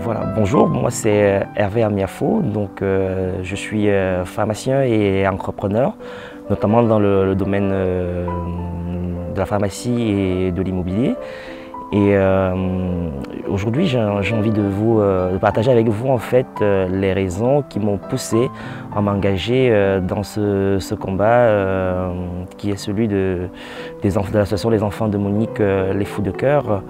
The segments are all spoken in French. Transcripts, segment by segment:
Voilà, bonjour, moi c'est Hervé Amiafo, donc je suis pharmacien et entrepreneur, notamment dans le domaine de la pharmacie et de l'immobilier. Et aujourd'hui, j'ai envie de partager avec vous en fait les raisons qui m'ont poussé à m'engager dans ce combat qui est celui de l'association Les Enfants de Monique, les Fous de Cœur.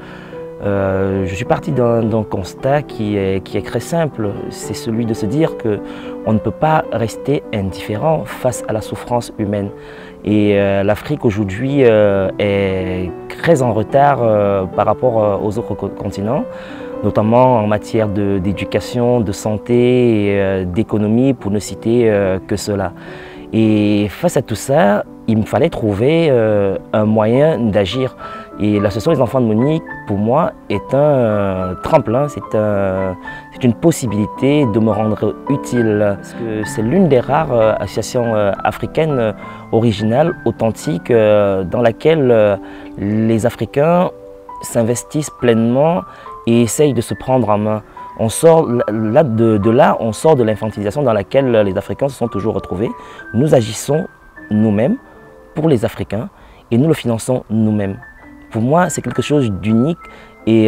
Je suis parti d'un constat qui est très simple, c'est celui de se dire qu'on ne peut pas rester indifférent face à la souffrance humaine. Et l'Afrique aujourd'hui est très en retard par rapport aux autres continents, notamment en matière d'éducation, de santé et d'économie, pour ne citer que cela. Et face à tout ça, il me fallait trouver un moyen d'agir. Et l'association Les Enfants de Monique, pour moi, est un tremplin, c'est une possibilité de me rendre utile. Parce que c'est l'une des rares associations africaines originales, authentiques, dans laquelle les Africains s'investissent pleinement et essayent de se prendre en main. On sort de là, on sort de l'infantilisation dans laquelle les Africains se sont toujours retrouvés. Nous agissons nous-mêmes pour les Africains et nous le finançons nous-mêmes. Pour moi, c'est quelque chose d'unique et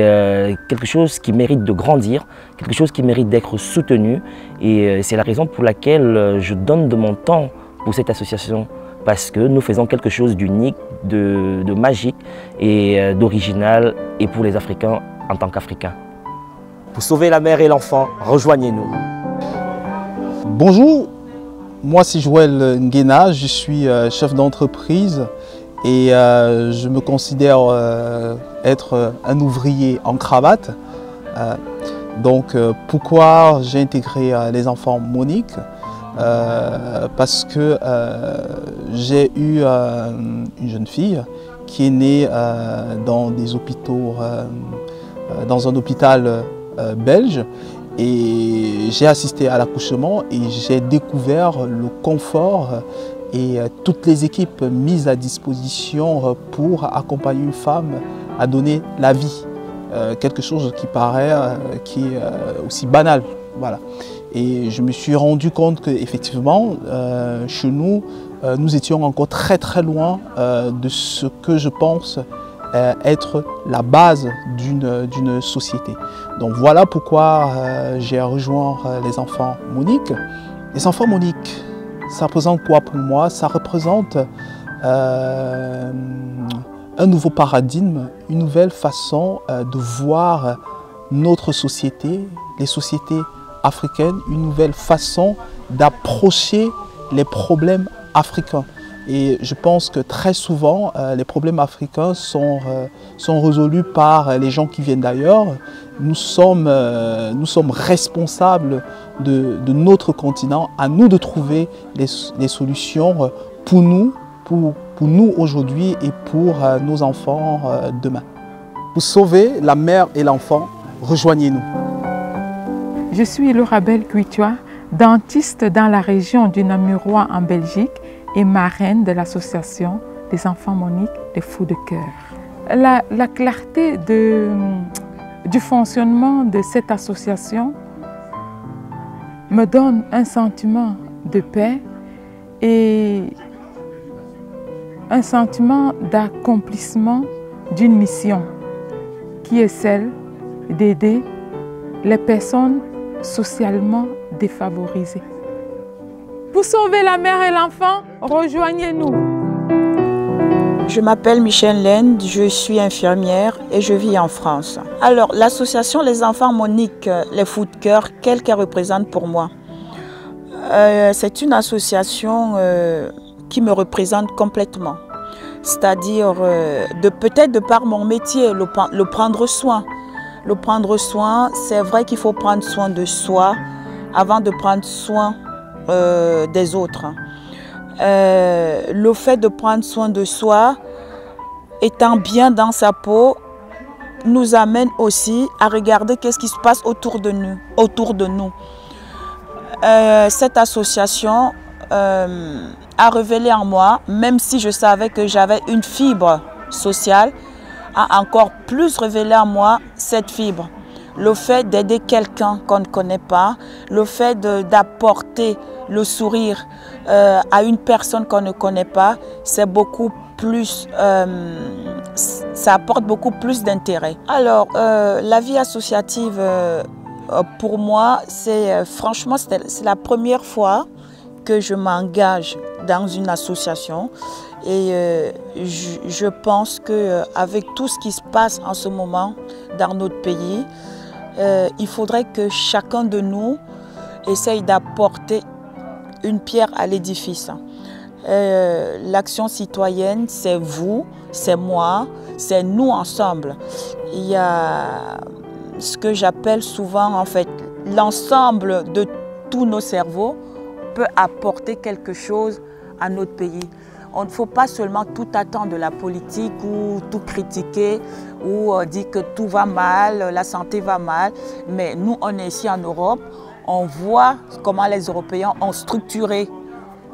quelque chose qui mérite de grandir, quelque chose qui mérite d'être soutenu. Et c'est la raison pour laquelle je donne de mon temps pour cette association. Parce que nous faisons quelque chose d'unique, de magique et d'original et pour les Africains en tant qu'Africains. Pour sauver la mère et l'enfant, rejoignez-nous. Bonjour, moi c'est Joël Nguena, je suis chef d'entreprise et je me considère être un ouvrier en cravate. Donc pourquoi j'ai intégré les Enfants Monique? Parce que j'ai eu une jeune fille qui est née dans des hôpitaux, dans un hôpital belge, et j'ai assisté à l'accouchement et j'ai découvert le confort et toutes les équipes mises à disposition pour accompagner une femme à donner la vie. Quelque chose qui paraît qui est aussi banal. Voilà. Et je me suis rendu compte qu'effectivement, chez nous, nous étions encore très loin de ce que je pense être la base d'une société. Donc voilà pourquoi j'ai rejoint les Enfants Monique. Les Enfants Monique, ça représente quoi pour moi? Ça représente un nouveau paradigme, une nouvelle façon de voir notre société, les sociétés africaines, une nouvelle façon d'approcher les problèmes africains. Et je pense que très souvent, les problèmes africains sont résolus par les gens qui viennent d'ailleurs. Nous sommes responsables de notre continent, à nous de trouver les solutions pour nous aujourd'hui et pour nos enfants demain. Pour sauver la mère et l'enfant, rejoignez-nous. Je suis Laurabelle Cuitua, dentiste dans la région du Namurois en Belgique et marraine de l'association des Enfants Monique, les Fous de Cœur. La clarté du fonctionnement de cette association me donne un sentiment de paix et un sentiment d'accomplissement d'une mission qui est celle d'aider les personnes socialement défavorisées. Pour sauver la mère et l'enfant, rejoignez-nous. Je m'appelle Michel Laine, je suis infirmière et je vis en France. Alors, l'association Les Enfants Monique, les Fous de Cœur, qu'elle représente pour moi? C'est une association qui me représente complètement. C'est-à-dire, peut-être de par mon métier, le prendre soin. Le prendre soin, c'est vrai qu'il faut prendre soin de soi avant de prendre soin des autres. Le fait de prendre soin de soi, étant bien dans sa peau, nous amène aussi à regarder qu'est-ce qui se passe autour de nous. Cette association a révélé en moi, même si je savais que j'avais une fibre sociale, a encore plus révélé en moi cette fibre. le fait d'aider quelqu'un qu'on ne connaît pas, le fait d'apporter le sourire à une personne qu'on ne connaît pas, c'est beaucoup plus, ça apporte beaucoup plus d'intérêt. Alors, la vie associative, pour moi, franchement, c'est la première fois que je m'engage dans une association et je pense qu'avec tout ce qui se passe en ce moment dans notre pays, il faudrait que chacun de nous essaye d'apporter une pierre à l'édifice. L'action citoyenne, c'est vous, c'est moi, c'est nous ensemble. Il y a ce que j'appelle souvent en fait l'ensemble de tous nos cerveaux peut apporter quelque chose à notre pays. On ne faut pas seulement tout attendre de la politique ou tout critiquer ou dire que tout va mal, la santé va mal. Mais nous, on est ici en Europe, on voit comment les Européens ont structuré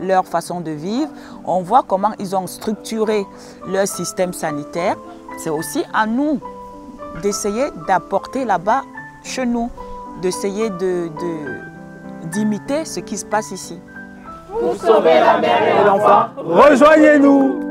leur façon de vivre, on voit comment ils ont structuré leur système sanitaire. C'est aussi à nous d'essayer d'apporter là-bas chez nous, d'essayer d'imiter ce qui se passe ici. Pour sauver la mère et l'enfant, rejoignez-nous!